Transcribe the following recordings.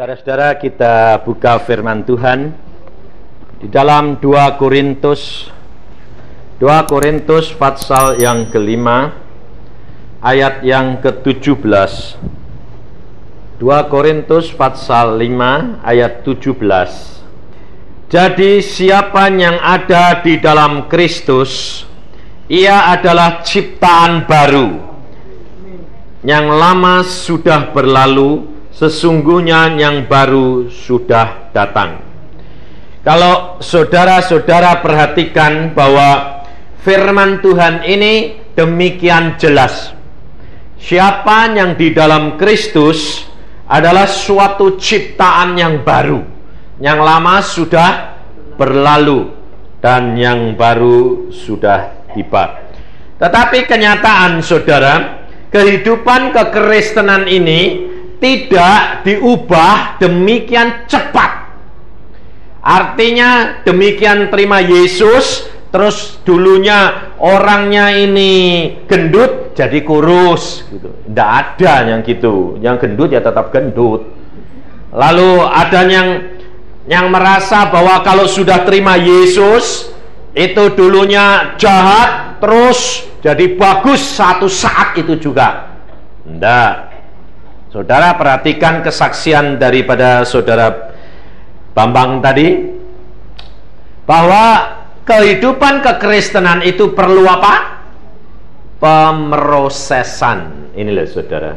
Saudara-saudara, kita buka firman Tuhan di dalam 2 Korintus pasal yang kelima ayat yang ke-17. 2 Korintus pasal 5 ayat 17. Jadi siapa yang ada di dalam Kristus, ia adalah ciptaan baru. Yang lama sudah berlalu, sesungguhnya yang baru sudah datang. Kalau saudara-saudara perhatikan bahwa firman Tuhan ini demikian jelas. Siapa yang di dalam Kristus adalah suatu ciptaan yang baru. Yang lama sudah berlalu dan yang baru sudah tiba. Tetapi kenyataan, saudara, kehidupan kekristenan ini tidak diubah demikian cepat. Artinya demikian terima Yesus, terus dulunya orangnya ini gendut jadi kurus gitu. Tidak ada yang gitu. Yang gendut ya tetap gendut. Lalu ada yang merasa bahwa kalau sudah terima Yesus itu dulunya jahat terus jadi bagus satu saat itu juga. Tidak. Saudara perhatikan kesaksian daripada saudara Bambang tadi, bahwa kehidupan kekristenan itu perlu apa? Pemrosesan. Ini loh saudara,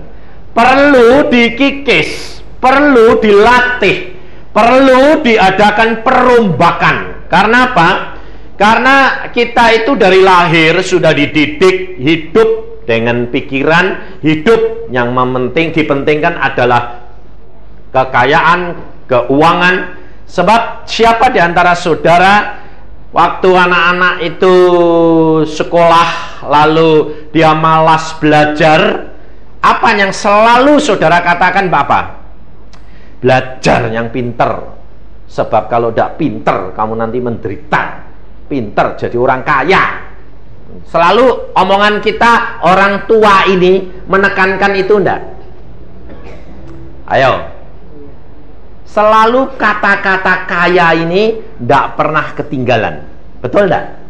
perlu dikikis, perlu dilatih, perlu diadakan perombakan. Karena apa? Karena kita itu dari lahir sudah dididik hidup dengan pikiran hidup yang dipentingkan adalah kekayaan, keuangan. Sebab siapa di antara saudara waktu anak-anak itu sekolah lalu dia malas belajar, apa yang selalu saudara katakan Bapak? Belajar yang pinter. Sebab kalau tidak pinter kamu nanti menderita. Pinter jadi orang kaya. Selalu omongan kita orang tua ini menekankan itu enggak? Ayo. Selalu kata-kata kaya ini enggak pernah ketinggalan. Betul enggak?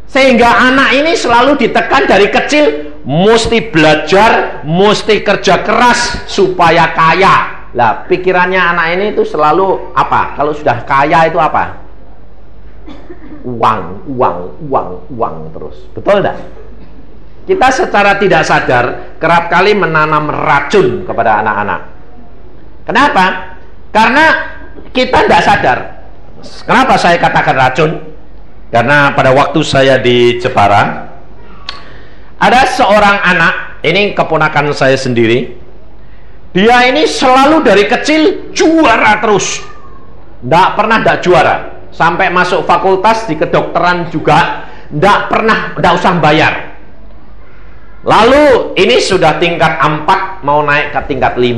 Sehingga anak ini selalu ditekan dari kecil, mesti belajar, mesti kerja keras supaya kaya. Lah, pikirannya anak ini itu selalu apa? Kalau sudah kaya itu apa? Uang terus. Betul enggak? Kita secara tidak sadar kerap kali menanam racun kepada anak-anak. Kenapa? Karena kita tidak sadar. Kenapa saya katakan racun? Karena pada waktu saya di Jepara, ada seorang anak, ini keponakan saya sendiri. Dia ini selalu dari kecil juara terus. Tidak juara. Sampai masuk fakultas di kedokteran juga tidak usah bayar. Lalu ini sudah tingkat 4 mau naik ke tingkat 5.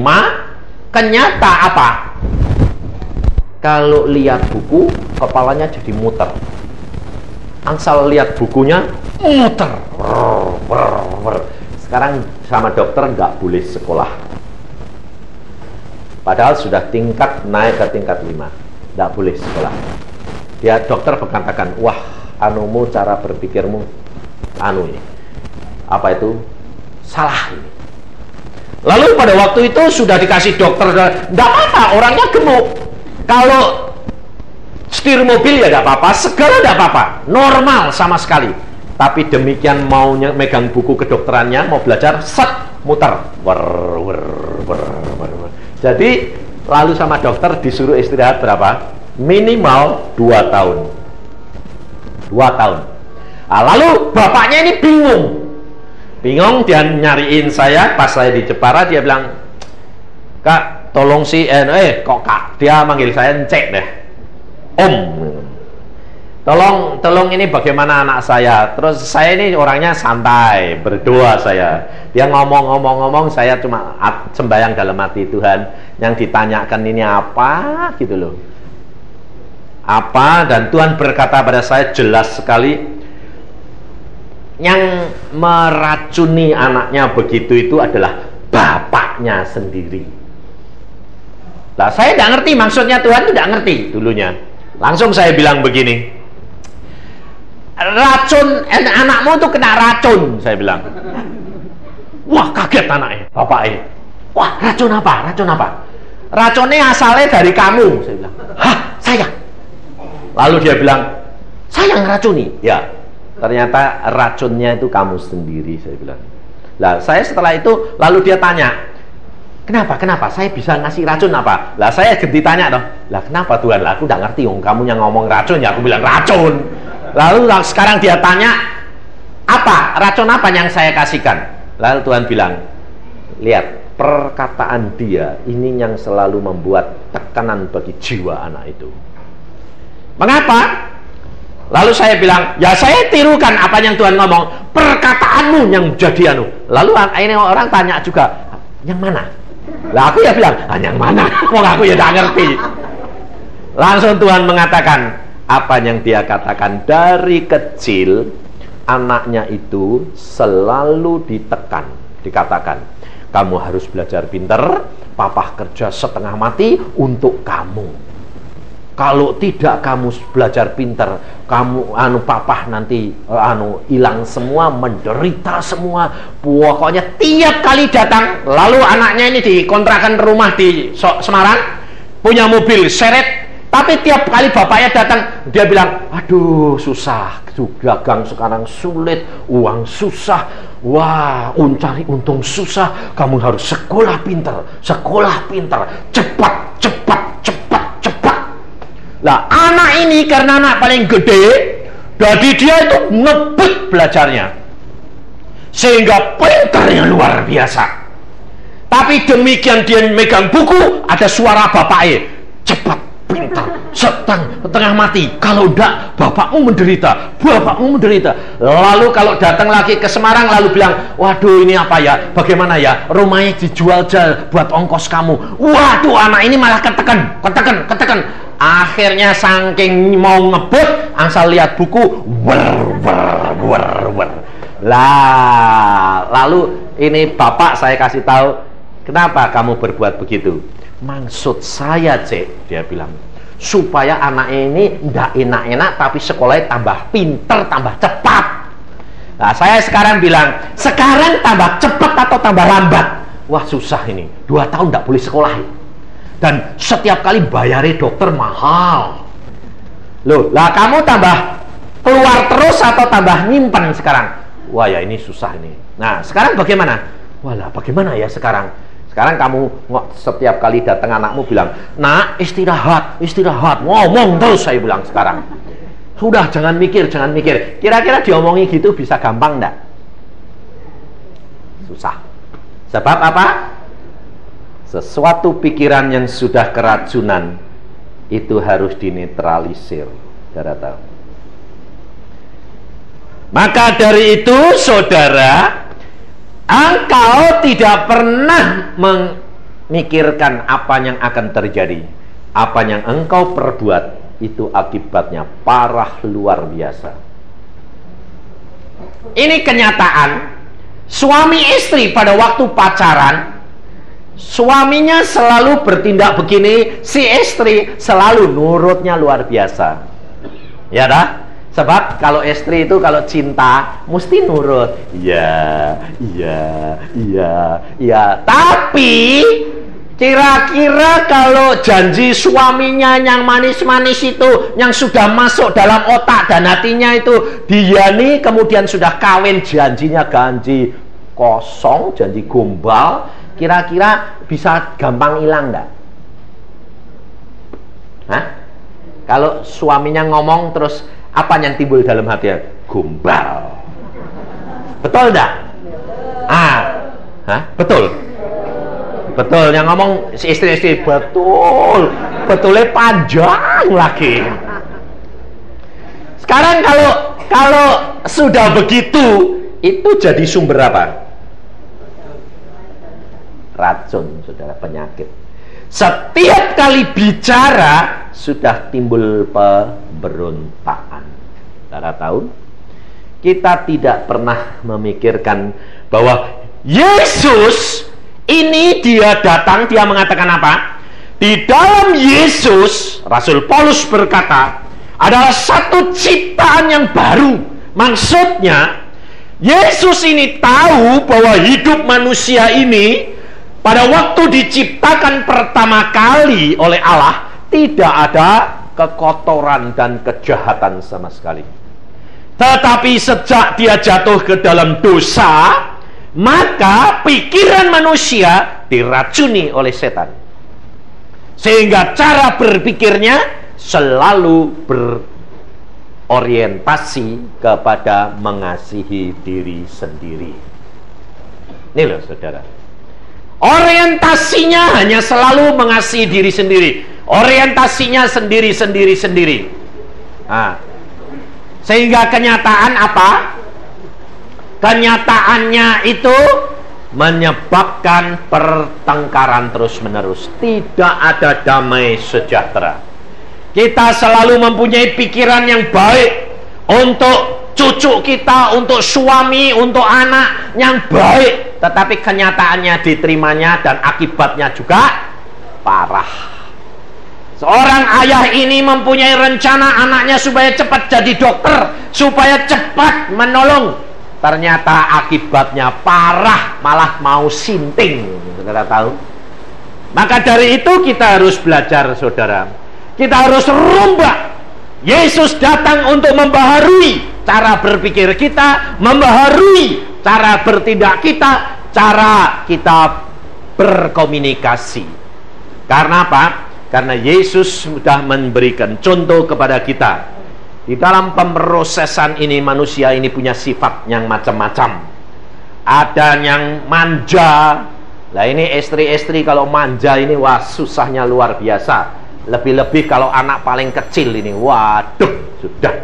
Kenyata apa? Kalau lihat buku kepalanya jadi muter. Angsal lihat bukunya muter. Sekarang sama dokter nggak boleh sekolah. Padahal sudah naik ke tingkat 5. Nggak boleh sekolah. Ya dokter berkatakan, wah anumu cara berpikirmu ini apa itu salah ini. Lalu pada waktu itu sudah dikasih dokter, enggak apa-apa, orangnya gemuk. Kalau setir mobil ya enggak apa-apa, segala enggak apa-apa, normal sama sekali. Tapi demikian maunya megang buku kedokterannya, mau belajar, set, muter. Jadi lalu sama dokter disuruh istirahat berapa? Minimal 2 tahun. 2 tahun. Nah, lalu bapaknya ini bingung, dia nyariin saya pas saya di Jepara. Dia bilang, Kak tolong kok Kak, dia manggil saya Encek deh, Om, tolong ini bagaimana anak saya. Terus saya ini orangnya santai, berdoa saya. Dia ngomong, saya cuma sembahyang dalam hati. Tuhan, yang ditanyakan ini apa gitu loh, apa. Dan Tuhan berkata pada saya jelas sekali, yang meracuni anaknya begitu itu adalah bapaknya sendiri. Nah, saya tidak ngerti maksudnya Tuhan itu tidak ngerti dulunya. Langsung saya bilang begini, racun, anakmu tuh kena racun, saya bilang. Wah, kaget anaknya, bapaknya. Wah, racun apa? Racun apa? Racunnya asalnya dari kamu, saya bilang. Hah, saya? Lalu dia bilang, saya ngeracuni. Ya, ternyata racunnya itu kamu sendiri, saya bilang. Lah, saya setelah itu, lalu dia tanya, kenapa? Saya bisa ngasih racun apa? Lah, saya ganti tanya dong. Lah, kenapa Tuhan? Lah, aku tidak ngerti, kamu yang ngomong racun, ya aku bilang racun. Lalu sekarang dia tanya, apa? Racun apa yang saya kasihkan? Lalu Tuhan bilang, lihat, perkataan dia, ini yang selalu membuat tekanan bagi jiwa anak itu. Mengapa? Lalu saya bilang, ya saya tirukan apa yang Tuhan ngomong, perkataanmu yang jadi anu. Lalu ini orang tanya juga, yang mana? Lah aku ya bilang, yang mana? Wong aku ya tidak ngerti. Langsung Tuhan mengatakan, apa yang dia katakan dari kecil, anaknya itu selalu dikatakan, kamu harus belajar pinter, papa kerja setengah mati untuk kamu. Kalau tidak kamu belajar pinter, kamu papa nanti hilang semua, menderita semua. Pokoknya tiap kali datang, lalu anaknya ini dikontrakan rumah di Semarang, punya mobil seret, tapi tiap kali bapaknya datang, dia bilang, aduh susah, dagang sekarang sulit, uang susah, wah cari untung susah, kamu harus sekolah pinter, cepat. Lah anak ini karena anak paling gede, jadi dia itu ngebut belajarnya, sehingga pintarnya luar biasa. Tapi demikian dia megang buku, ada suara bapaknya, cepat, pintar, setengah mati. Kalau enggak, bapakmu menderita. Lalu kalau datang lagi ke Semarang, lalu bilang, waduh ini apa ya, bagaimana ya, rumahnya dijual buat ongkos kamu. Waduh, anak ini malah ketekan. Akhirnya saking mau ngebut, asal lihat buku, lah, lalu ini bapak saya kasih tahu, kenapa kamu berbuat begitu? Maksud saya, Cek, dia bilang, supaya anak ini ndak enak-enak, tapi sekolahnya tambah pinter, tambah cepat. Nah, saya sekarang bilang, sekarang tambah cepat atau tambah lambat? Wah, susah ini, 2 tahun ndak boleh sekolah. Dan setiap kali bayari dokter mahal. Loh, lah kamu tambah keluar terus atau tambah nyimpen sekarang? Wah ya ini susah ini. Nah sekarang bagaimana? Walah bagaimana ya sekarang? Sekarang kamu setiap kali datang anakmu bilang, nak istirahat, ngomong terus, saya bilang sekarang. Sudah jangan mikir. Kira-kira diomongi gitu bisa gampang enggak? Susah. Sebab apa? Sesuatu pikiran yang sudah keracunan itu harus dinetralisir, saudara tahu. Maka dari itu, saudara, engkau tidak pernah memikirkan apa yang akan terjadi. Apa yang engkau perbuat itu akibatnya parah luar biasa. Ini kenyataan. Suami istri pada waktu pacaran, suaminya selalu bertindak begini, si istri selalu nurutnya luar biasa. Ya dah? Sebab kalau istri itu kalau cinta mesti nurut. Iya. Tapi kira-kira kalau janji suaminya yang manis-manis itu, yang sudah masuk dalam otak dan hatinya itu, dia nih kemudian sudah kawin, janjinya janji kosong, janji gombal, kira-kira bisa gampang hilang enggak? Hah? Kalau suaminya ngomong terus apa yang timbul dalam hatinya? Gombal. Betul enggak? Betul. Betul, yang ngomong si istri-istri betul. Betulnya panjang lagi. Sekarang kalau sudah begitu, itu jadi sumber apa? Racun, saudara, penyakit. Setiap kali bicara sudah timbul pemberontakan. Saudara tahu? Kita tidak pernah memikirkan bahwa Yesus ini dia datang, dia mengatakan apa? Di dalam Yesus, Rasul Paulus berkata, adalah satu ciptaan yang baru. Maksudnya, Yesus ini tahu bahwa hidup manusia ini pada waktu diciptakan pertama kali oleh Allah, tidak ada kekotoran dan kejahatan sama sekali. Tetapi sejak dia jatuh ke dalam dosa, maka pikiran manusia diracuni oleh setan. Sehingga cara berpikirnya selalu berorientasi kepada mengasihi diri sendiri. Ini loh saudara, orientasinya hanya selalu mengasihi diri sendiri. Orientasinya sendiri. Nah, sehingga kenyataan apa? Kenyataannya itu menyebabkan pertengkaran terus-menerus. Tidak ada damai sejahtera. Kita selalu mempunyai pikiran yang baik untuk cucu kita, untuk suami, untuk anak yang baik, tetapi kenyataannya diterimanya dan akibatnya juga parah. Seorang ayah ini mempunyai rencana anaknya supaya cepat jadi dokter, supaya cepat menolong. Ternyata akibatnya parah, malah mau sinting. Saudara tahu? Maka dari itu kita harus belajar, saudara. Kita harus rubah. Yesus datang untuk membaharui cara berpikir kita, membaharui cara bertindak kita, cara kita berkomunikasi. Karena apa? Karena Yesus sudah memberikan contoh kepada kita. Di dalam pemrosesan ini, manusia ini punya sifat yang macam-macam. Ada yang manja. Lah ini istri-istri kalau manja ini, wah susahnya luar biasa. Lebih-lebih kalau anak paling kecil ini, waduh, sudah.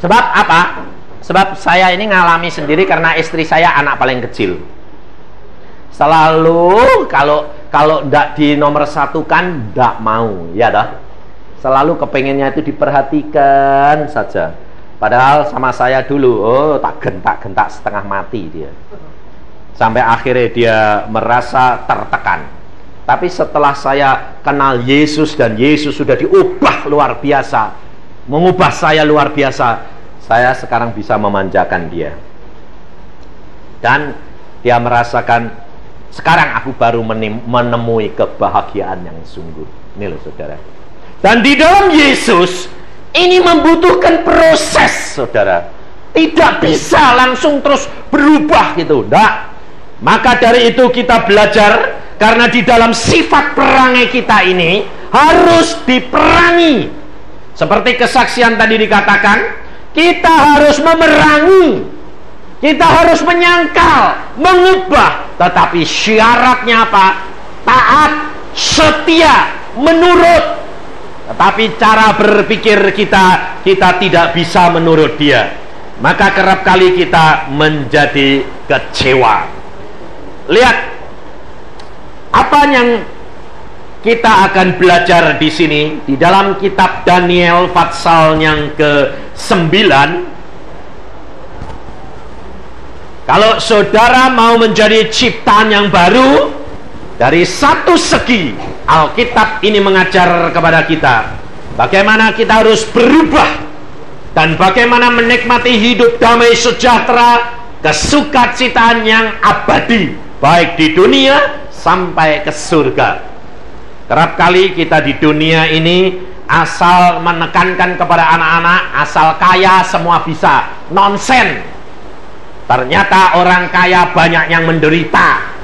Sebab apa? Sebab saya ini ngalami sendiri karena istri saya anak paling kecil. Selalu kalau tidak di nomor satu kan tidak mau, ya dah. Selalu kepengennya itu diperhatikan saja. Padahal sama saya dulu, tak gentak-gentak setengah mati dia. Sampai akhirnya dia merasa tertekan. Tapi setelah saya kenal Yesus dan Yesus sudah diubah luar biasa, mengubah saya luar biasa, saya sekarang bisa memanjakan dia. Dan dia merasakan, sekarang aku baru menemui kebahagiaan yang sungguh. Ini loh saudara. Dan di dalam Yesus ini membutuhkan proses, saudara. Tidak bisa langsung terus berubah gitu, enggak. Maka dari itu kita belajar, karena di dalam sifat perangai kita ini harus diperangi. Seperti kesaksian tadi dikatakan, kita harus memerangi, kita harus menyangkal, mengubah. Tetapi syaratnya apa? Taat, setia, menurut. Tetapi cara berpikir kita tidak bisa menurut dia. Maka kerap kali kita menjadi kecewa. Lihat apa yang kita akan belajar di sini di dalam kitab Daniel pasal yang ke-9. Kalau saudara mau menjadi ciptaan yang baru, dari satu segi Alkitab ini mengajar kepada kita bagaimana kita harus berubah dan bagaimana menikmati hidup damai sejahtera, kesukacitaan yang abadi, baik di dunia sampai ke surga. Kerap kali kita di dunia ini asal menekankan kepada anak-anak, asal kaya semua bisa. Nonsen. Ternyata orang kaya banyak yang menderita.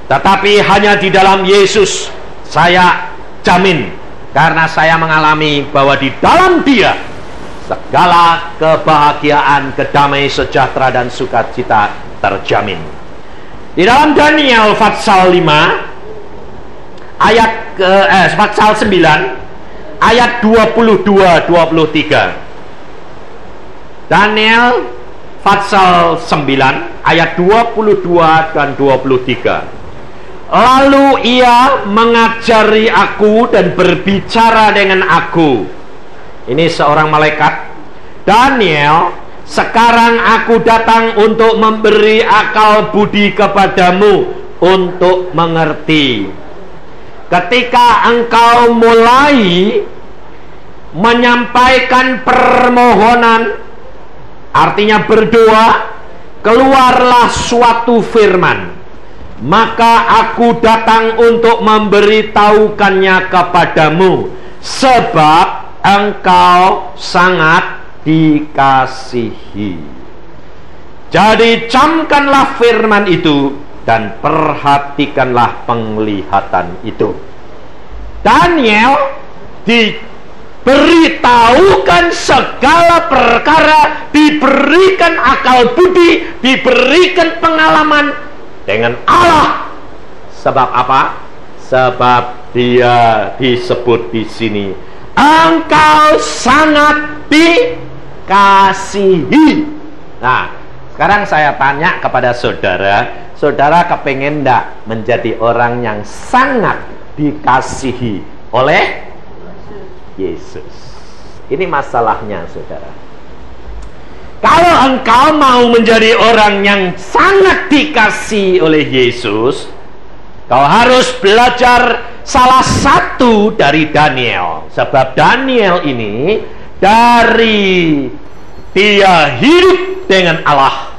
Tetapi hanya di dalam Yesus saya jamin, karena saya mengalami bahwa di dalam Dia segala kebahagiaan, kedamaian sejahtera dan sukacita terjamin. Di dalam Daniel pasal 5 ayat pasal 9 ayat 22-23. Daniel pasal 9 ayat 22 dan 23. Lalu ia mengajari aku dan berbicara dengan aku. Ini seorang malaikat. Daniel, sekarang aku datang untuk memberi akal budi kepadamu untuk mengerti. Ketika engkau mulai menyampaikan permohonan, artinya berdoa, keluarlah suatu firman, maka aku datang untuk memberitahukannya kepadamu, sebab engkau sangat dikasihi. Jadi camkanlah firman itu dan perhatikanlah penglihatan itu. Daniel diberitahukan segala perkara, diberikan akal budi, diberikan pengalaman dengan Allah. Sebab apa? Sebab dia disebut di sini, engkau sangat dikasihi. Nah, sekarang saya tanya kepada saudara, saudara kepengen enggak menjadi orang yang sangat dikasihi oleh Yesus? Ini masalahnya, saudara. Kalau engkau mau menjadi orang yang sangat dikasihi oleh Yesus, kau harus belajar salah satu dari Daniel. Sebab Daniel ini dari dia hidup dengan Allah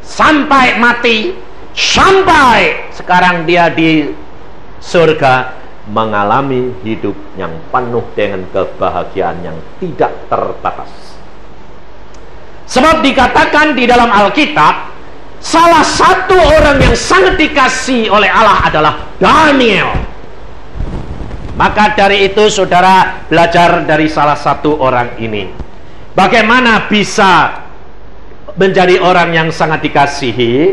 sampai mati, sampai sekarang dia di surga, mengalami hidup yang penuh dengan kebahagiaan yang tidak terbatas. Sebab dikatakan di dalam Alkitab, salah satu orang yang sangat dikasihi oleh Allah adalah Daniel. Maka dari itu saudara belajar dari salah satu orang ini. Bagaimana bisa menjadi orang yang sangat dikasihi?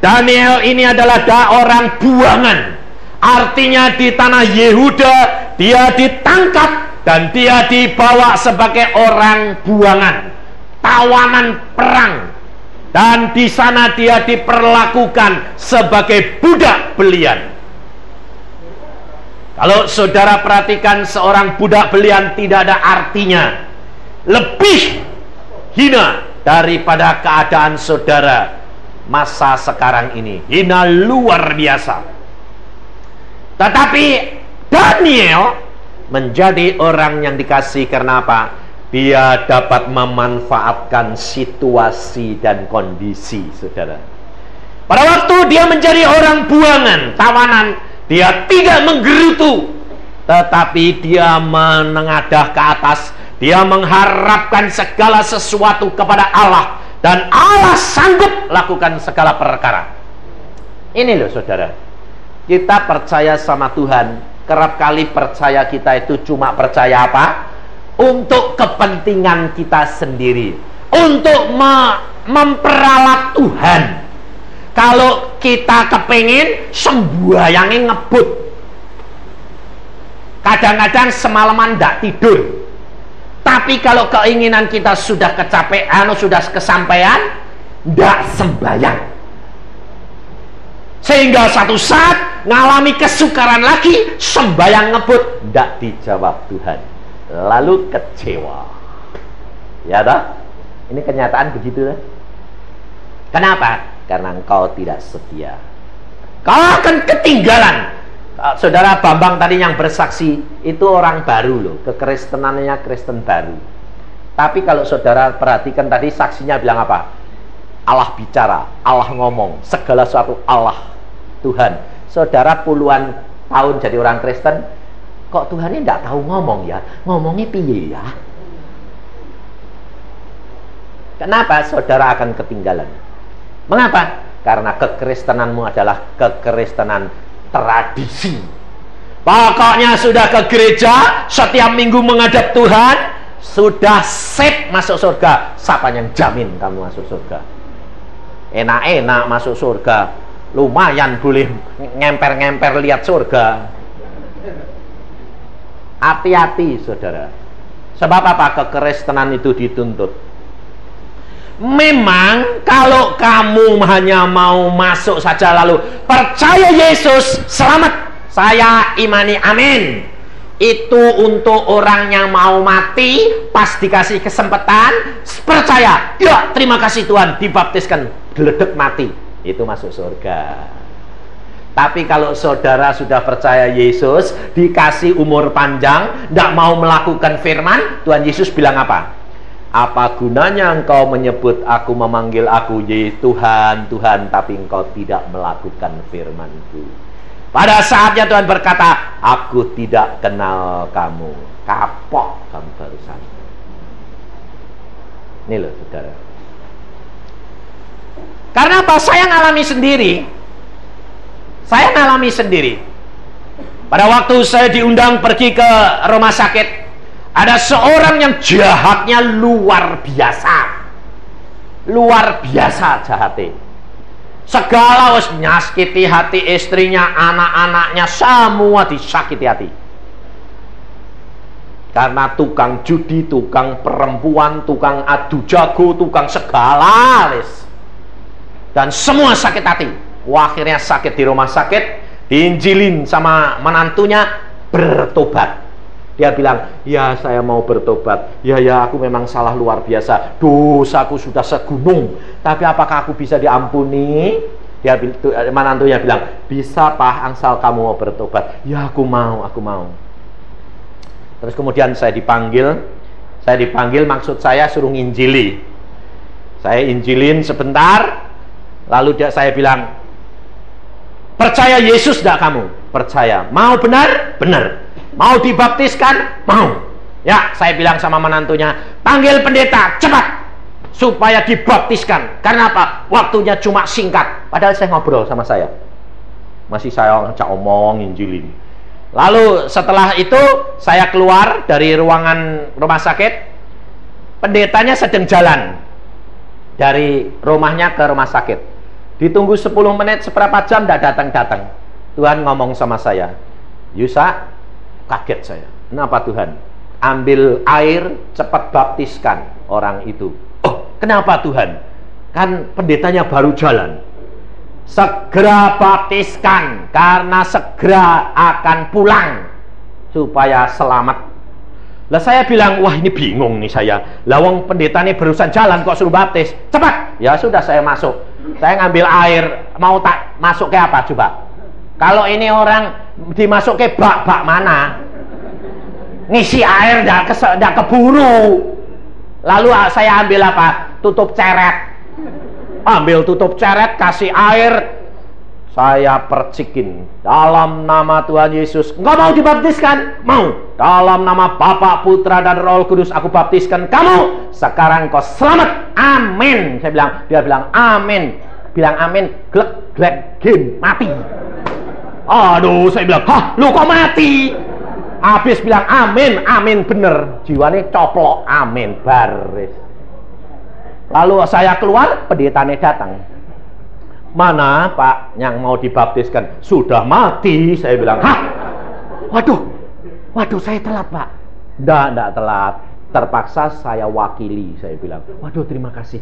Daniel ini adalah orang buangan. Artinya di tanah Yehuda dia ditangkap dan dia dibawa sebagai orang buangan, tawanan perang. Dan di sana dia diperlakukan sebagai budak belian. Kalau saudara perhatikan, seorang budak belian tidak ada artinya, lebih hina daripada keadaan saudara masa sekarang ini. Hina luar biasa. Tetapi Daniel menjadi orang yang dikasihi karena apa? Dia dapat memanfaatkan situasi dan kondisi, saudara. Pada waktu dia menjadi orang buangan, tawanan, dia tidak menggerutu, tetapi dia menengadah ke atas. Dia mengharapkan segala sesuatu kepada Allah, dan Allah sanggup lakukan segala perkara. Ini loh, saudara. Kita percaya sama Tuhan, kerap kali percaya kita itu cuma percaya apa? Untuk kepentingan kita sendiri, untuk memperalat Tuhan. Kalau kita kepingin sembahyangin ngebut, kadang-kadang semalaman tidak tidur. Tapi kalau keinginan kita sudah kecapean, sudah kesampaian, tidak sembahyang. Sehingga satu saat ngalami kesukaran lagi, sembahyang ngebut, tidak dijawab Tuhan. Lalu kecewa. Ya toh? Ini kenyataan begitu lah. Kenapa? Karena engkau tidak setia. Kau akan ketinggalan. Saudara Bambang tadi yang bersaksi, itu orang baru loh. Kekristenannya Kristen baru. Tapi kalau saudara perhatikan tadi, saksinya bilang apa? Allah bicara, Allah ngomong, segala sesuatu Allah, Tuhan. Saudara puluhan tahun jadi orang Kristen, kok Tuhan ini tidak tahu ngomong ya? Ngomongnya piye ya? Kenapa saudara akan ketinggalan? Mengapa? Karena kekristenanmu adalah kekristenan tradisi. Pokoknya sudah ke gereja, setiap minggu menghadap Tuhan, sudah sip masuk surga. Siapa yang jamin kamu masuk surga? Enak-enak masuk surga, lumayan boleh ngemper-ngemper lihat surga. Hati-hati saudara. Sebab apa? Kekristenan itu dituntut. Memang kalau kamu hanya mau masuk saja lalu percaya Yesus, selamat, saya imani, amin, itu untuk orang yang mau mati, pas dikasih kesempatan percaya, ya terima kasih Tuhan, dibaptiskan, geledek mati, itu masuk surga. Tapi kalau saudara sudah percaya Yesus, dikasih umur panjang, tidak mau melakukan firman, Tuhan Yesus bilang apa? Apa gunanya engkau menyebut aku, memanggil aku Tuhan, Tuhan, tapi engkau tidak melakukan firman-Ku. Pada saatnya Tuhan berkata, aku tidak kenal kamu. Kapok kamu barusan. Ini loh saudara. Karena apa? Saya ngalami sendiri. Pada waktu saya diundang pergi ke rumah sakit, ada seorang yang jahatnya luar biasa jahatnya. Segala wis nyakiti hati istrinya, anak-anaknya, semua disakiti hati. Karena tukang judi, tukang perempuan, tukang adu jago, tukang segala dan semua sakit hati. Akhirnya sakit di rumah sakit, diinjilin sama menantunya, bertobat. Dia bilang, ya saya mau bertobat. Ya aku memang salah luar biasa, dosaku sudah segunung, tapi apakah aku bisa diampuni? Menantunya bilang, bisa Pak, asal kamu mau bertobat. Ya aku mau. Terus kemudian saya dipanggil, maksud saya suruh nginjili. Saya injilin sebentar, lalu saya bilang, percaya Yesus tidak kamu? Percaya. Mau benar? Benar. Mau dibaptiskan? Mau. Ya, saya bilang sama menantunya, panggil pendeta, cepat, supaya dibaptiskan. Karena apa? Waktunya cuma singkat. Padahal saya ngobrol sama saya. Masih saya ngajak omong, injilin. Lalu setelah itu saya keluar dari ruangan rumah sakit. Pendetanya sedang jalan dari rumahnya ke rumah sakit. Ditunggu 10 menit, seberapa jam tidak datang-datang. Tuhan ngomong sama saya, Yusa, kaget saya. Kenapa Tuhan? Ambil air, cepat baptiskan orang itu. Oh, kenapa Tuhan? Kan pendetanya baru jalan. Segera baptiskan, karena segera akan pulang supaya selamat. Lah saya bilang, wah ini bingung nih saya. Lah wong pendeta ini barusan jalan kok suruh baptis. Cepat. Ya sudah, saya masuk. Saya ngambil air, mau tak masuk ke apa coba? Kalau ini orang dimasuk ke bak mana? Ngisi air ndak keburu. Lalu saya ambil apa? Tutup ceret. Ambil tutup ceret, kasih air, saya percikin. Dalam nama Tuhan Yesus. Engkau mau dibaptiskan? Mau. Dalam nama Bapa, Putra, dan Roh Kudus aku baptiskan kamu. Sekarang kau selamat. Amin. Dia bilang amin. Bilang amin, glek, game, mati. Aduh, saya bilang, hah, lu kok mati? Habis bilang amin bener. Jiwanya coplok, amin, baris. Lalu saya keluar, pendetanya datang. Mana Pak yang mau dibaptiskan? Sudah mati. Saya bilang, hah? Waduh, saya telat Pak. Nggak telat. Terpaksa saya wakili. Saya bilang, waduh terima kasih.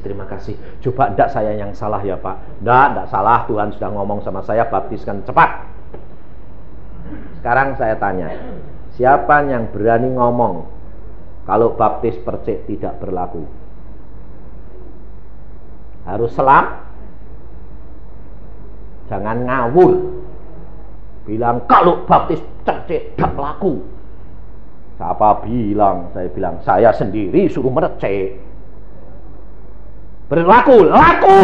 Coba ndak saya yang salah ya Pak. Ndak salah, Tuhan sudah ngomong sama saya, baptiskan cepat. Sekarang saya tanya, siapa yang berani ngomong kalau baptis percik tidak berlaku? Harus selam, jangan ngawur. Bilang kalau baptis percik tidak laku. Siapa bilang? Saya bilang, saya sendiri suruh mercik. Berlaku, laku.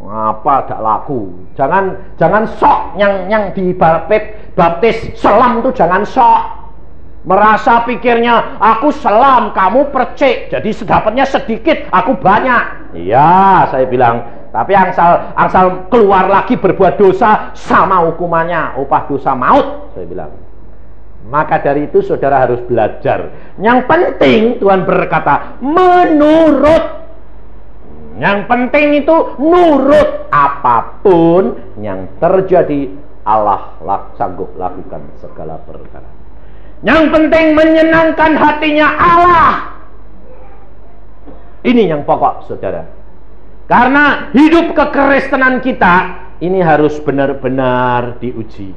Apa tidak laku? Jangan sok yang dibaptis selam tuh, jangan sok. Merasa pikirnya aku selam, kamu percik, jadi dapatnya sedikit, aku banyak. Iya, saya bilang. Tapi asal keluar lagi berbuat dosa, sama hukumannya, upah dosa maut. Saya bilang. Maka dari itu saudara harus belajar. Yang penting Tuhan berkata menurut. Yang penting itu nurut. Apapun yang terjadi, Allah sanggup lakukan segala perkara. Yang penting menyenangkan hatinya Allah. Ini yang pokok saudara. Karena hidup kekristenan kita ini harus benar-benar diuji.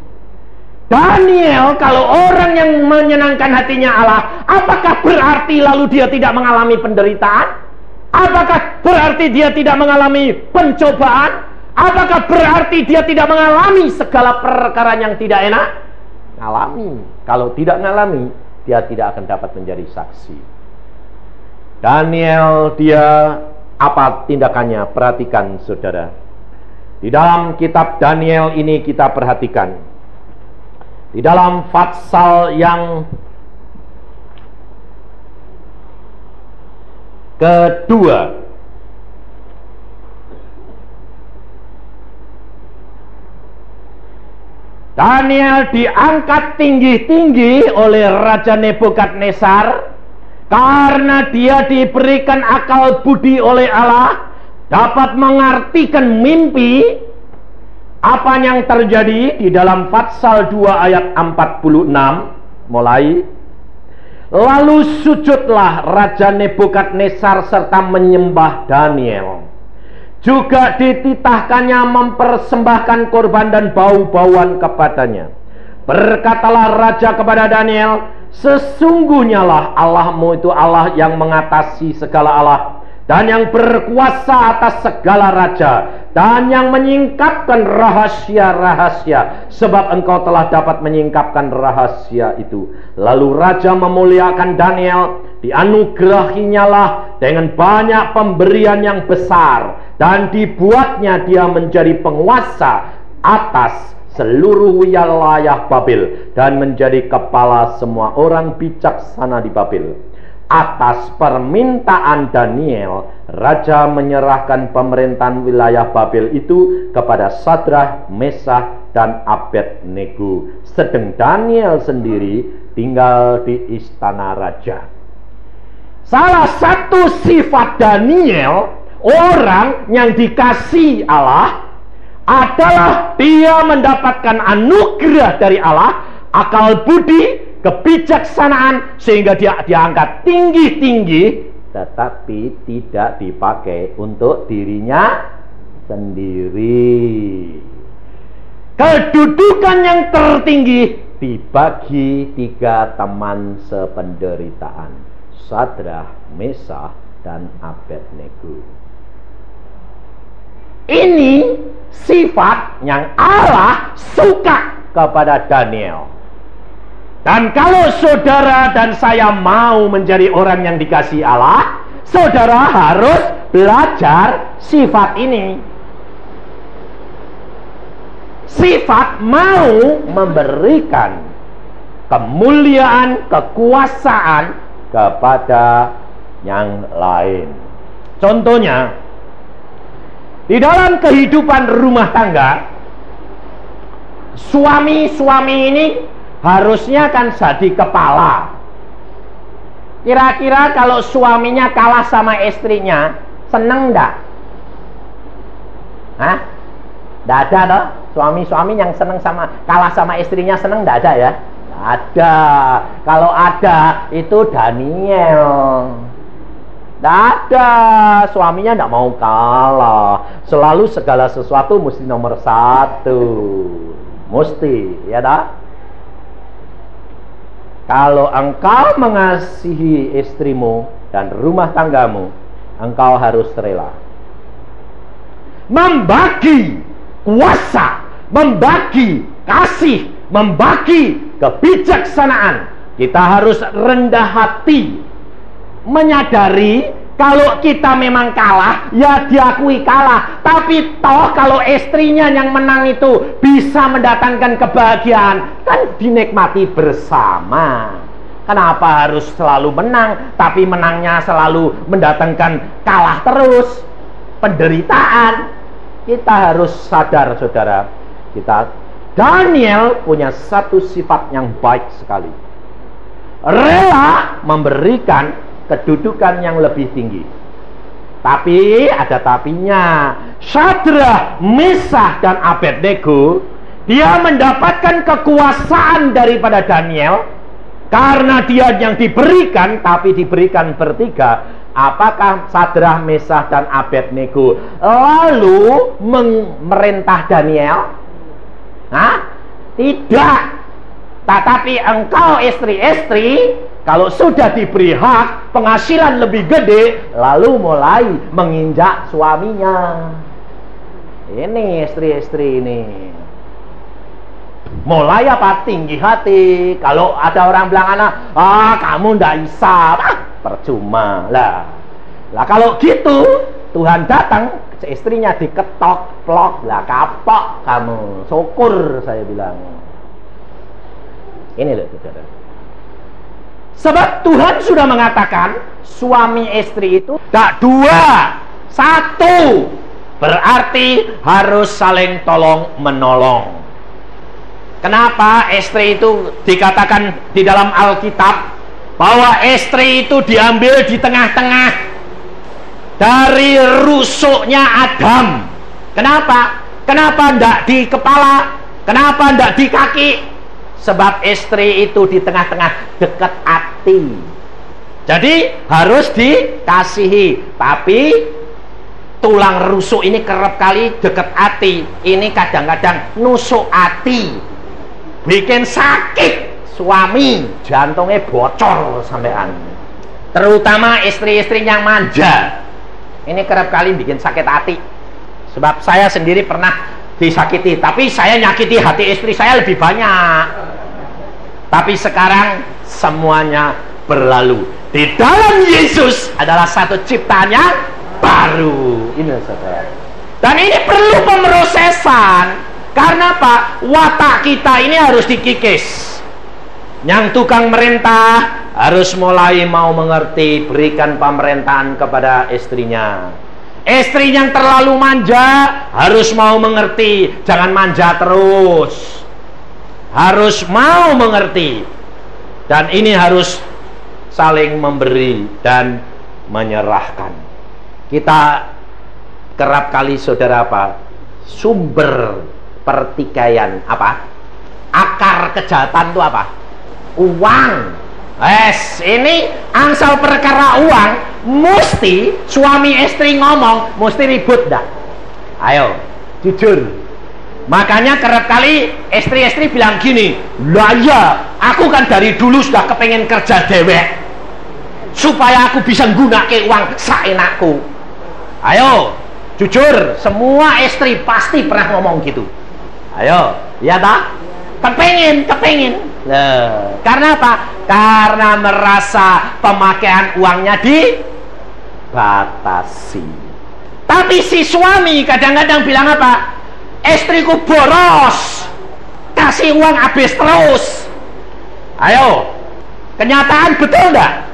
Daniel, kalau orang yang menyenangkan hatinya Allah, apakah berarti lalu dia tidak mengalami penderitaan? Apakah berarti dia tidak mengalami pencobaan? Apakah berarti dia tidak mengalami segala perkara yang tidak enak? Ngalami. Kalau tidak ngalami, dia tidak akan dapat menjadi saksi. Daniel, dia apa tindakannya? Perhatikan saudara. Di dalam kitab Daniel ini kita perhatikan. Di dalam pasal yang kedua, Daniel diangkat tinggi-tinggi oleh Raja Nebukadnezar karena dia diberikan akal budi oleh Allah, dapat mengartikan mimpi. Apa yang terjadi di dalam pasal 2 ayat 46 mulai. Lalu sujudlah Raja Nebukadnezar serta menyembah Daniel. Juga dititahkannya mempersembahkan korban dan bau-bauan kepadanya. Berkatalah raja kepada Daniel, sesungguhnya lah Allahmu itu Allah yang mengatasi segala Allah, dan yang berkuasa atas segala raja, dan yang menyingkapkan rahasia-rahasia, sebab engkau telah dapat menyingkapkan rahasia itu. Lalu raja memuliakan Daniel, dianugerahinya lah dengan banyak pemberian yang besar, dan dibuatnya dia menjadi penguasa atas seluruh wilayah Babel, dan menjadi kepala semua orang bijaksana di Babel. Atas permintaan Daniel, raja menyerahkan pemerintahan wilayah Babel itu kepada Sadrah, Mesah, dan Abednego. Sedang Daniel sendiri tinggal di istana raja. Salah satu sifat Daniel, orang yang dikasihi Allah, adalah dia mendapatkan anugerah dari Allah, akal budi, kebijaksanaan, sehingga dia diangkat tinggi-tinggi, tetapi tidak dipakai untuk dirinya sendiri. Kedudukan yang tertinggi dibagi 3 teman sependeritaan: Sadrah, Mesah, dan Abednego. Ini sifat yang Allah suka kepada Daniel. Dan kalau saudara dan saya mau menjadi orang yang dikasihi Allah, saudara harus belajar sifat ini. Sifat mau memberikan kemuliaan, kekuasaan kepada yang lain. Contohnya, di dalam kehidupan rumah tangga, suami-suami ini harusnya kan jadi kepala. Kira-kira kalau suaminya kalah sama istrinya, seneng enggak? Hah? Enggak ada toh? Suami-suami yang seneng sama kalah sama istrinya, seneng enggak ada ya? Enggak ada. Kalau ada itu Daniel. Enggak ada. Suaminya enggak mau kalah. Selalu segala sesuatu mesti nomor 1. Mesti, ya dah? Kalau engkau mengasihi istrimu dan rumah tanggamu, engkau harus rela membagi kuasa, membagi kasih, membagi kebijaksanaan. Kita harus rendah hati, menyadari kalau kita memang kalah, ya diakui kalah. Tapi toh kalau istrinya yang menang itu bisa mendatangkan kebahagiaan, kan dinikmati bersama. Kenapa harus selalu menang, tapi menangnya selalu mendatangkan kalah terus, penderitaan? Kita harus sadar saudara, Daniel punya satu sifat yang baik sekali. Rela memberikan kedudukan yang lebih tinggi. Tapi ada tapinya. Sadrah, Mesah, dan Abednego, dia mendapatkan kekuasaan daripada Daniel karena dia yang diberikan, tapi diberikan bertiga. Apakah Sadrah, Mesah, dan Abednego lalu memerintah Daniel? Hah? Tidak. Tetapi engkau istri-istri, kalau sudah diberi hak penghasilan lebih gede, lalu mulai menginjak suaminya. Ini istri-istri ini. Mulai apa? Tinggi hati. Kalau ada orang bilang anak, kamu ndak bisa, percuma lah. Lah kalau gitu, Tuhan datang, istrinya diketok, plok, lah kapok kamu. Syukur saya bilang. Ini loh saudara. Sebab Tuhan sudah mengatakan suami istri itu tak dua, satu. Berarti harus saling tolong menolong. Kenapa istri itu dikatakan di dalam Alkitab bahwa istri itu diambil di tengah-tengah dari rusuknya Adam? Kenapa? Kenapa tidak di kepala? Kenapa tidak di kaki? Sebab istri itu di tengah-tengah, dekat hati. Jadi harus dikasihi. Tapi tulang rusuk ini kerap kali dekat hati. Ini kadang-kadang nusuk hati, bikin sakit suami, jantungnya bocor sampean. Terutama istri-istri yang manja. Ini kerap kali bikin sakit hati. Sebab saya sendiri pernah disakiti, tapi saya nyakiti hati istri saya lebih banyak. Tapi sekarang semuanya berlalu. Di dalam Yesus adalah satu ciptaan yang baru. Ini saudara. Dan ini perlu pemrosesan. Karena apa? Watak kita ini harus dikikis. Yang tukang merintah harus mulai mau mengerti, berikan pemerintahan kepada istrinya. Istri yang terlalu manja harus mau mengerti, jangan manja terus. Harus mau mengerti. Dan ini harus saling memberi dan menyerahkan. Kita kerap kali saudara apa? Sumber pertikaian apa? Akar kejahatan itu apa? Uang. Ini angsal perkara uang, mesti suami istri ngomong, mesti ribut dah. Ayo, jujur. Makanya kerap kali istri-istri bilang gini, lah ya, aku kan dari dulu sudah kepengen kerja dewek supaya aku bisa nggunake uang saenakku. Ayo, jujur, semua istri pasti pernah ngomong gitu. Ayo, ya tak? Kepengen. Karena apa? Karena merasa pemakaian uangnya dibatasi. Tapi si suami kadang-kadang bilang apa? Istriku boros, kasih uang habis terus. Ayo, kenyataan betul enggak?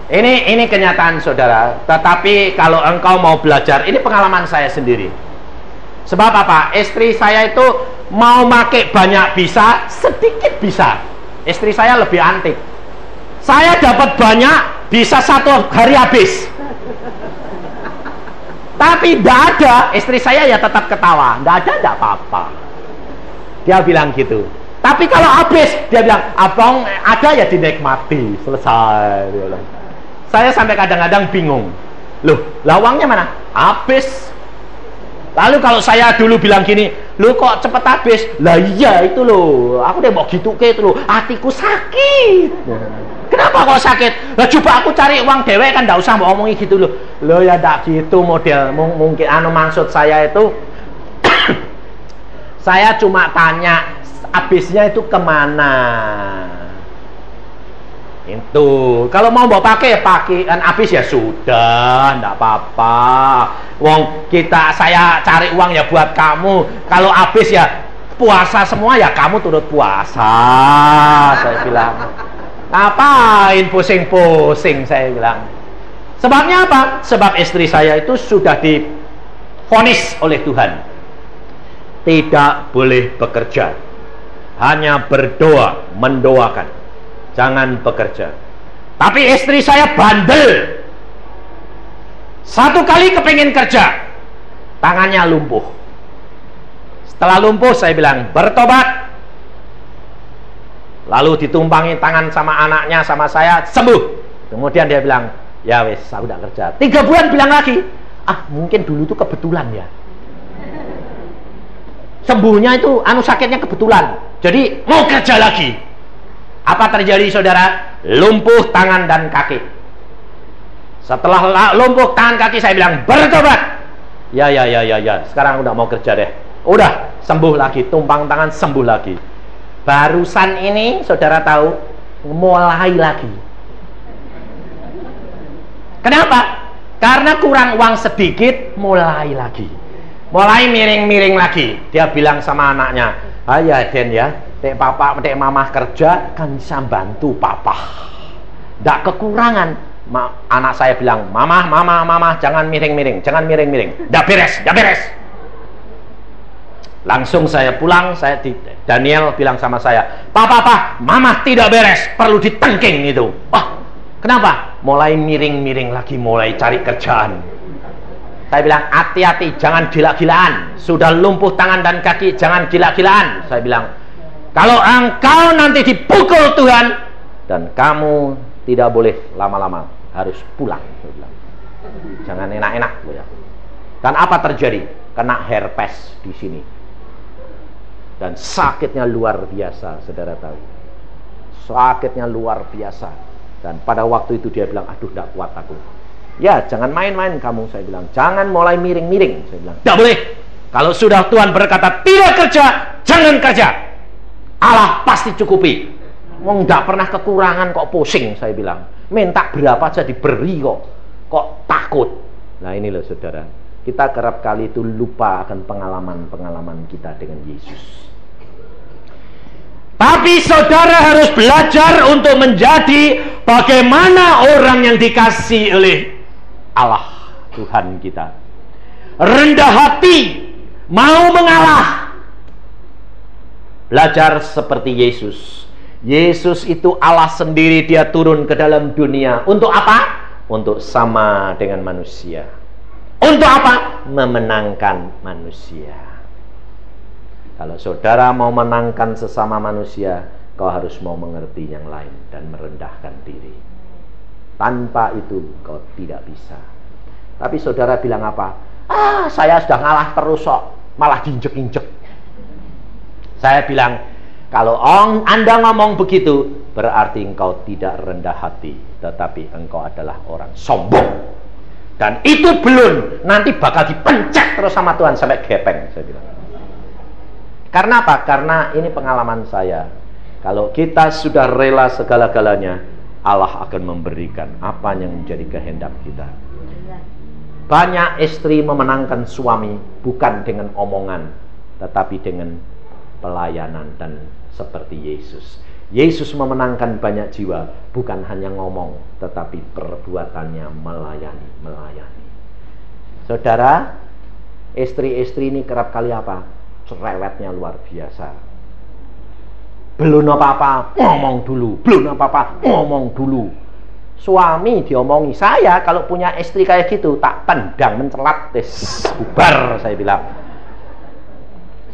Ini kenyataan saudara. Tetapi kalau engkau mau belajar, ini pengalaman saya sendiri. Sebab apa? Istri saya itu mau pakai banyak bisa, sedikit bisa. Istri saya lebih antik. Saya dapat banyak, bisa satu hari habis. Tapi tidak ada, istri saya ya tetap ketawa. Tidak ada, tidak apa-apa. Dia bilang gitu. Tapi kalau habis, dia bilang, abang ada ya dinikmati. Selesai. Saya sampai kadang-kadang bingung. Loh, lawangnya mana? Habis. Lalu kalau saya dulu bilang gini, lu kok cepet habis? Lah iya itu loh, aku udah mau gitu ke itu loh, hatiku sakit. Kenapa kok sakit? Lah coba aku cari uang dewek kan, nggak usah mau ngomongin gitu loh. Lo ya tak gitu model, mungkin maksud saya itu, saya cuma tanya habisnya itu kemana? Itu kalau mau pakai ya pakai, kan habis ya sudah, ndak apa-apa. Wong saya cari uang ya buat kamu. Kalau habis ya puasa semua ya kamu turut puasa. Saya bilang, ngapain pusing-pusing, saya bilang. Sebabnya apa? Sebab istri saya itu sudah divonis oleh Tuhan tidak boleh bekerja, hanya berdoa, mendoakan, jangan bekerja. Tapi istri saya bandel. Satu kali kepingin kerja, tangannya lumpuh. Setelah lumpuh saya bilang bertobat. Lalu ditumpangi tangan sama anaknya, sama saya, sembuh. Kemudian dia bilang, ya wes, aku udah kerja. 3 bulan bilang lagi, mungkin dulu itu kebetulan ya. Sembuhnya itu, sakitnya kebetulan. Jadi mau kerja lagi. Apa terjadi saudara? Lumpuh tangan dan kaki. Setelah lumpuh tangan kaki, saya bilang bertobat. Ya. Sekarang udah mau kerja deh. Udah, sembuh lagi. Tumpang tangan, sembuh lagi. Barusan ini, saudara tahu, mulai lagi. Kenapa? Karena kurang uang sedikit, mulai lagi. Mulai miring-miring lagi. Dia bilang sama anaknya, "Ayah Den ya, dek papa, dek mama kerja, kan bisa bantu papa. Nggak kekurangan." Anak saya bilang, mama, jangan miring-miring, jangan miring-miring. Nggak beres. Langsung saya pulang, Daniel bilang sama saya, Pak, mama tidak beres, perlu ditengking itu. Wah, kenapa? Mulai miring-miring lagi, mulai cari kerjaan. Saya bilang, hati-hati, jangan gila-gilaan. Sudah lumpuh tangan dan kaki, jangan gila-gilaan. Saya bilang, kalau engkau nanti dipukul Tuhan, dan kamu tidak boleh lama-lama, harus pulang. Saya bilang, jangan enak-enak. Dan apa terjadi? Kena herpes di sini. Dan sakitnya luar biasa, saudara tahu. Sakitnya luar biasa. Dan pada waktu itu dia bilang, aduh, tidak kuat aku. Ya, jangan main-main kamu, saya bilang. Jangan mulai miring-miring, saya bilang. Tidak boleh. Kalau sudah Tuhan berkata tidak kerja, jangan kerja. Allah pasti cukupi. Tidak pernah kekurangan kok pusing, saya bilang. Minta berapa aja diberi kok. Kok takut. Nah ini loh saudara. Kita kerap kali itu lupa akan pengalaman-pengalaman kita dengan Yesus. Tapi saudara harus belajar untuk menjadi bagaimana orang yang dikasihi oleh Allah, Tuhan kita. Rendah hati, mau mengalah. Belajar seperti Yesus. Yesus itu Allah sendiri, dia turun ke dalam dunia. Untuk apa? Untuk sama dengan manusia. Untuk apa? Memenangkan manusia. Kalau saudara mau menangkan sesama manusia, kau harus mau mengerti yang lain dan merendahkan diri. Tanpa itu kau tidak bisa. Tapi saudara bilang apa? Saya sudah ngalah terus kok, malah diinjek-injek. Saya bilang, kalau Anda ngomong begitu, berarti engkau tidak rendah hati, tetapi engkau adalah orang sombong. Dan itu belum, nanti bakal dipencet terus sama Tuhan sampai gepeng, saya bilang. Karena apa? Karena ini pengalaman saya. Kalau kita sudah rela segala-galanya, Allah akan memberikan apa yang menjadi kehendak kita. Banyak istri memenangkan suami bukan dengan omongan, tetapi dengan pelayanan dan seperti Yesus. Yesus memenangkan banyak jiwa bukan hanya ngomong, tetapi perbuatannya melayani. Saudara, istri-istri ini kerap kali apa? Cerewetnya luar biasa. Belum apa-apa, ngomong dulu. Belum apa-apa, ngomong dulu. Suami diomongi, saya kalau punya istri kayak gitu tak tendang mencelat, bubar, saya bilang.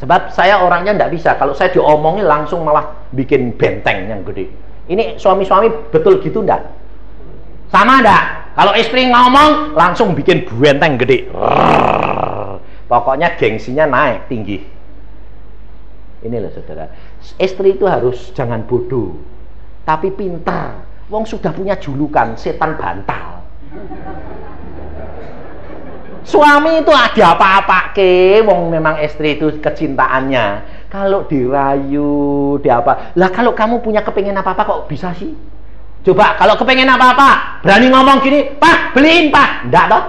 Sebab saya orangnya tidak bisa. Kalau saya diomongin langsung malah bikin benteng yang gede. Ini suami-suami betul gitu enggak? Sama enggak? Kalau istri ngomong langsung bikin benteng gede. Pokoknya gengsinya naik tinggi. Inilah saudara. Istri itu harus jangan bodoh, tapi pintar. Wong sudah punya julukan setan bantal. Suami itu ada apa-apa ke, wong memang istri itu kecintaannya. Kalau dirayu, dia apa? Lah kalau kamu punya kepengen apa-apa kok bisa sih? Coba kalau kepengen apa-apa, berani ngomong gini, Pak beliin Pak, enggak toh?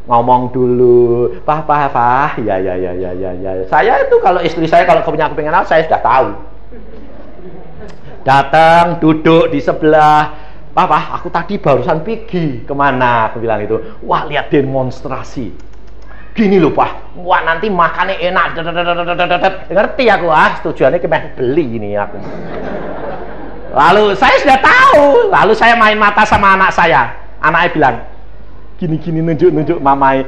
Ngomong dulu, Pak, ya. Saya itu kalau istri saya kalau punya kepengen apa, saya sudah tahu. Datang, duduk di sebelah, Papa, aku tadi barusan pergi kemana? Aku bilang itu. Wah, lihat demonstrasi. Gini loh, Pak. Wah, nanti makannya enak. Ngerti aku, tujuannya kemana beli ini aku. Lalu saya sudah tahu. Lalu saya main mata sama anak saya. Anaknya bilang, gini-gini nunjuk-nunjuk mamai.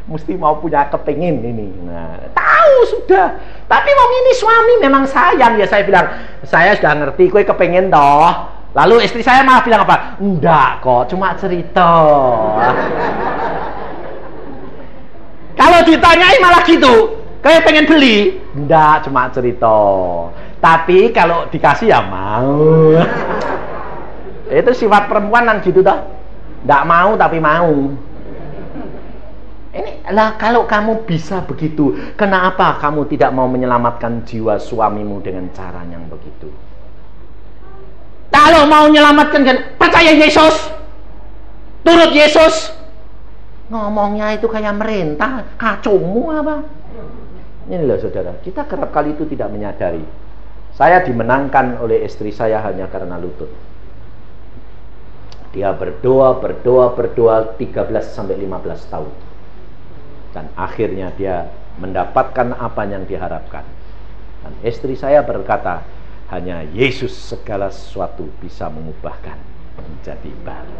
Mesti mau punya kepengin ini. Nah, tahu sudah. Tapi wong ini suami memang sayang ya, saya bilang. Saya sudah ngerti, kowe kepengin toh. Lalu istri saya malah bilang apa? Enggak kok, cuma cerita. Kalau ditanyai malah gitu, kayak pengen beli? Enggak, cuma cerita. Tapi kalau dikasih ya mau. Itu sifat perempuan kan gitu dah. Enggak mau tapi mau. Ini Lah kalau kamu bisa begitu, kenapa kamu tidak mau menyelamatkan jiwa suamimu dengan cara yang begitu? Kalau mau menyelamatkan kan percaya Yesus, turut Yesus. Ngomongnya itu kayak merintah, kacaumu apa? Ini loh saudara, kita kerap kali itu tidak menyadari. Saya dimenangkan oleh istri saya hanya karena lutut. Dia berdoa 13 sampai 15 tahun. Dan akhirnya dia mendapatkan apa yang diharapkan. Dan istri saya berkata, hanya Yesus segala sesuatu bisa mengubahkan menjadi baru.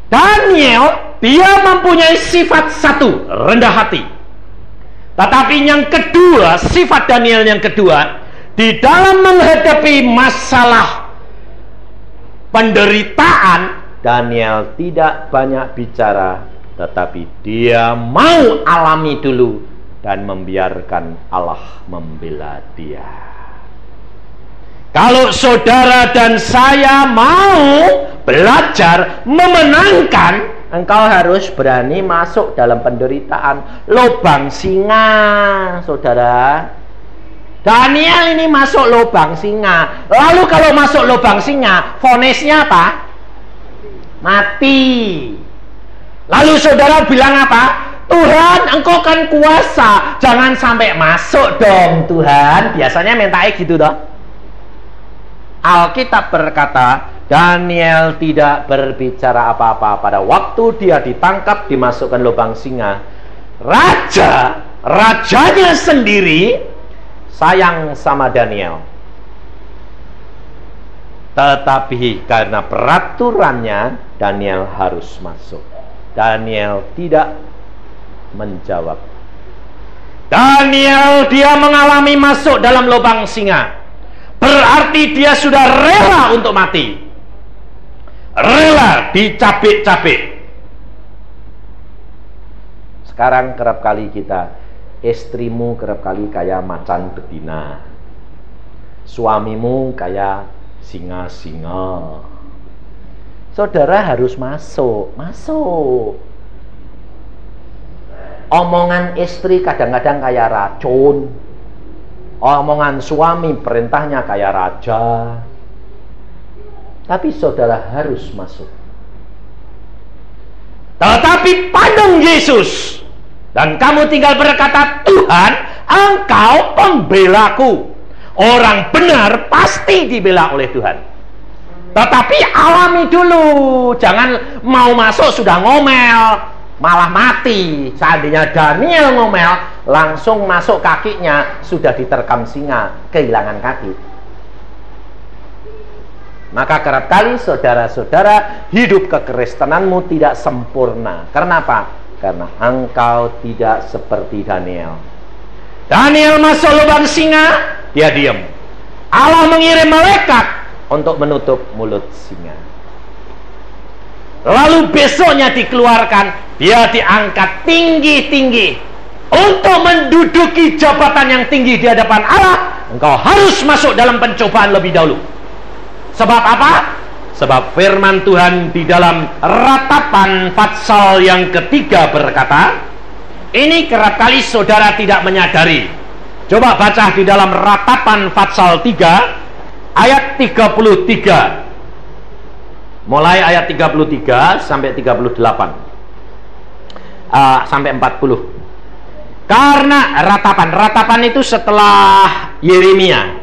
Daniel, dia mempunyai sifat satu, rendah hati. Tetapi yang kedua, sifat Daniel yang kedua, di dalam menghadapi masalah penderitaan, Daniel tidak banyak bicara, tetapi dia mau alami dulu dan membiarkan Allah membela dia. Kalau saudara dan saya mau belajar memenangkan, engkau harus berani masuk dalam penderitaan. Lubang singa, saudara. Daniel ini masuk lubang singa. Lalu kalau masuk lubang singa, vonisnya apa? Mati. Lalu saudara bilang apa? Tuhan, engkau kan kuasa, jangan sampai masuk dong Tuhan. Biasanya mintanya gitu dong. Alkitab berkata, Daniel tidak berbicara apa-apa. Pada waktu dia ditangkap, dimasukkan lubang singa, rajanya sendiri sayang sama Daniel. Tetapi karena peraturannya, Daniel harus masuk. Daniel tidak menjawab. Daniel, dia mengalami masuk dalam lubang singa. Berarti dia sudah rela untuk mati. Rela dicabik-cabik. Sekarang kerap kali kita, istrimu kerap kali kayak macan betina, suamimu kayak singa-singa. Saudara harus masuk. Omongan istri kadang-kadang kayak racun. Omongan suami perintahnya kayak raja. Tapi saudara harus masuk. Tetapi pandang Yesus, dan kamu tinggal berkata, Tuhan, engkau pembelaku. Orang benar pasti dibela oleh Tuhan. Tetapi alami dulu. Jangan mau masuk sudah ngomel, malah mati. Seandainya Daniel ngomel, langsung masuk kakinya sudah diterkam singa, kehilangan kaki. Maka kerap kali saudara-saudara, hidup kekristenanmu tidak sempurna. Kenapa? Karena engkau tidak seperti Daniel. Daniel masuk lubang singa, dia diam. Allah mengirim malaikat untuk menutup mulut singa. Lalu besoknya dikeluarkan, dia diangkat tinggi-tinggi. Untuk menduduki jabatan yang tinggi di hadapan Allah, engkau harus masuk dalam pencobaan lebih dahulu. Sebab apa? Sebab firman Tuhan di dalam Ratapan pasal yang ketiga berkata, ini kerap kali saudara tidak menyadari. Coba baca di dalam Ratapan pasal 3 ayat 33. Mulai ayat 33 sampai 38. Sampai 40. Karena ratapan itu setelah Yeremia.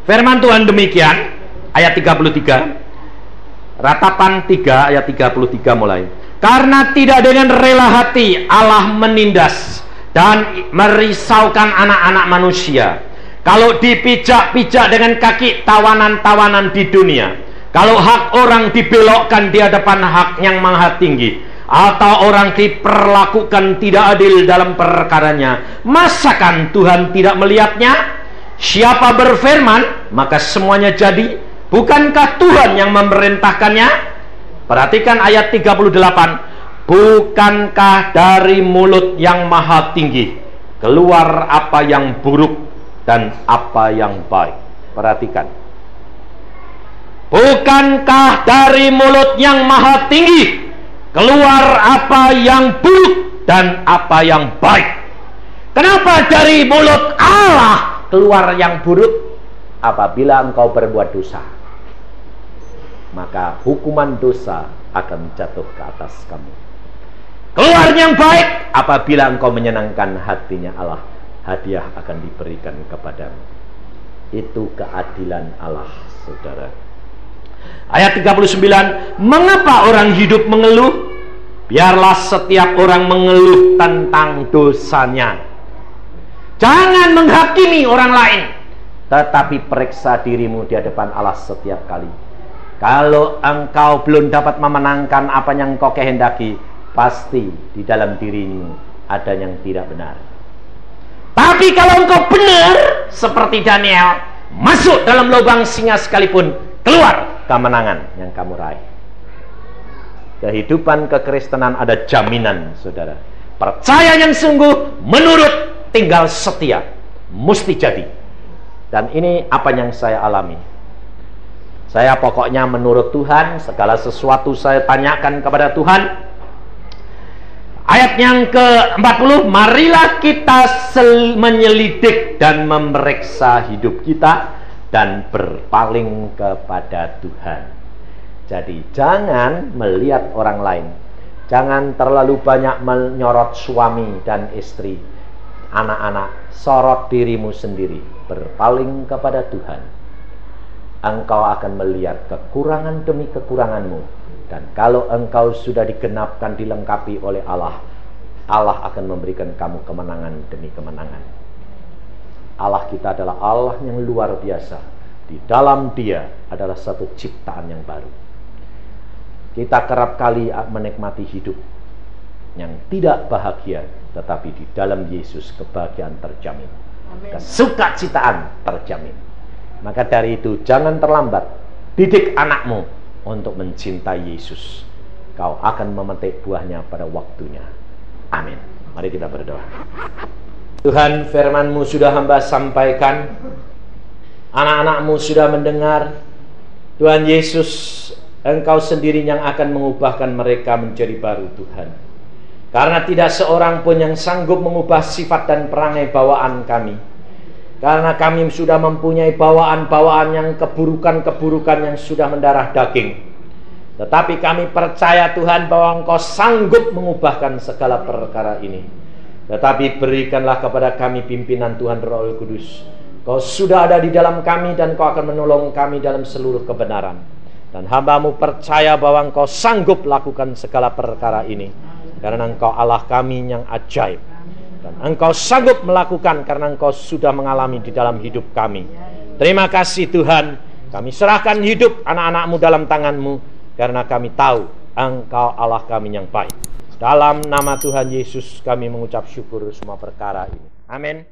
Firman Tuhan demikian, ayat 33. Ratapan 3 ayat 33 mulai. Karena tidak dengan rela hati Allah menindas dan merisaukan anak-anak manusia. Kalau dipijak-pijak dengan kaki tawanan-tawanan di dunia. Kalau hak orang dibelokkan di hadapan hak yang maha tinggi, atau orang diperlakukan tidak adil dalam perkaranya, masakan Tuhan tidak melihatnya? Siapa berfirman, maka semuanya jadi. Bukankah Tuhan yang memerintahkannya? Perhatikan ayat 38. Bukankah dari mulut yang maha tinggi keluar apa yang buruk dan apa yang baik? Perhatikan. Bukankah dari mulut yang maha tinggi keluar apa yang buruk dan apa yang baik. Kenapa dari mulut Allah keluar yang buruk? Apabila engkau berbuat dosa, maka hukuman dosa akan jatuh ke atas kamu. Keluar yang baik, apabila engkau menyenangkan hatinya Allah, hadiah akan diberikan kepadamu. Itu keadilan Allah, saudara. Ayat 39, mengapa orang hidup mengeluh? Biarlah setiap orang mengeluh tentang dosanya. Jangan menghakimi orang lain, tetapi periksa dirimu di hadapan Allah setiap kali. Kalau engkau belum dapat memenangkan apa yang engkau kehendaki, pasti di dalam dirimu ada yang tidak benar. Tapi kalau engkau benar seperti Daniel, masuk dalam lubang singa sekalipun, keluar kemenangan yang kamu raih. Kehidupan kekristenan ada jaminan, saudara. Percaya yang sungguh, menurut, tinggal setia, mesti jadi. Dan ini apa yang saya alami. Saya pokoknya menurut Tuhan, segala sesuatu saya tanyakan kepada Tuhan. Ayat yang ke-40, marilah kita menyelidik dan memeriksa hidup kita dan berpaling kepada Tuhan. Jadi jangan melihat orang lain. Jangan terlalu banyak menyorot suami dan istri, anak-anak. Sorot dirimu sendiri, berpaling kepada Tuhan. Engkau akan melihat kekurangan demi kekuranganmu. Dan kalau engkau sudah digenapkan, dilengkapi oleh Allah, Allah akan memberikan kamu kemenangan demi kemenangan. Allah kita adalah Allah yang luar biasa. Di dalam Dia adalah satu ciptaan yang baru. Kita kerap kali menikmati hidup yang tidak bahagia, tetapi di dalam Yesus kebahagiaan terjamin. Kesukacitaan terjamin. Maka dari itu jangan terlambat. Didik anakmu untuk mencintai Yesus. Kau akan memetik buahnya pada waktunya. Amin. Mari kita berdoa. Tuhan, firman-Mu sudah hamba sampaikan. Anak-anak-Mu sudah mendengar. Tuhan Yesus, Engkau sendiri yang akan mengubahkan mereka menjadi baru, Tuhan. Karena tidak seorang pun yang sanggup mengubah sifat dan perangai bawaan kami. Karena kami sudah mempunyai bawaan-bawaan yang keburukan-keburukan yang sudah mendarah daging. Tetapi kami percaya Tuhan bahwa Engkau sanggup mengubahkan segala perkara ini. Tetapi berikanlah kepada kami pimpinan Tuhan Roh Kudus. Kau sudah ada di dalam kami dan Kau akan menolong kami dalam seluruh kebenaran. Dan hamba-Mu percaya bahwa Engkau sanggup lakukan segala perkara ini. Karena Engkau Allah kami yang ajaib. Dan Engkau sanggup melakukan karena Engkau sudah mengalami di dalam hidup kami. Terima kasih Tuhan. Kami serahkan hidup anak-anak-Mu dalam tangan-Mu. Karena kami tahu Engkau Allah kami yang baik. Dalam nama Tuhan Yesus kami mengucap syukur semua perkara ini. Amin.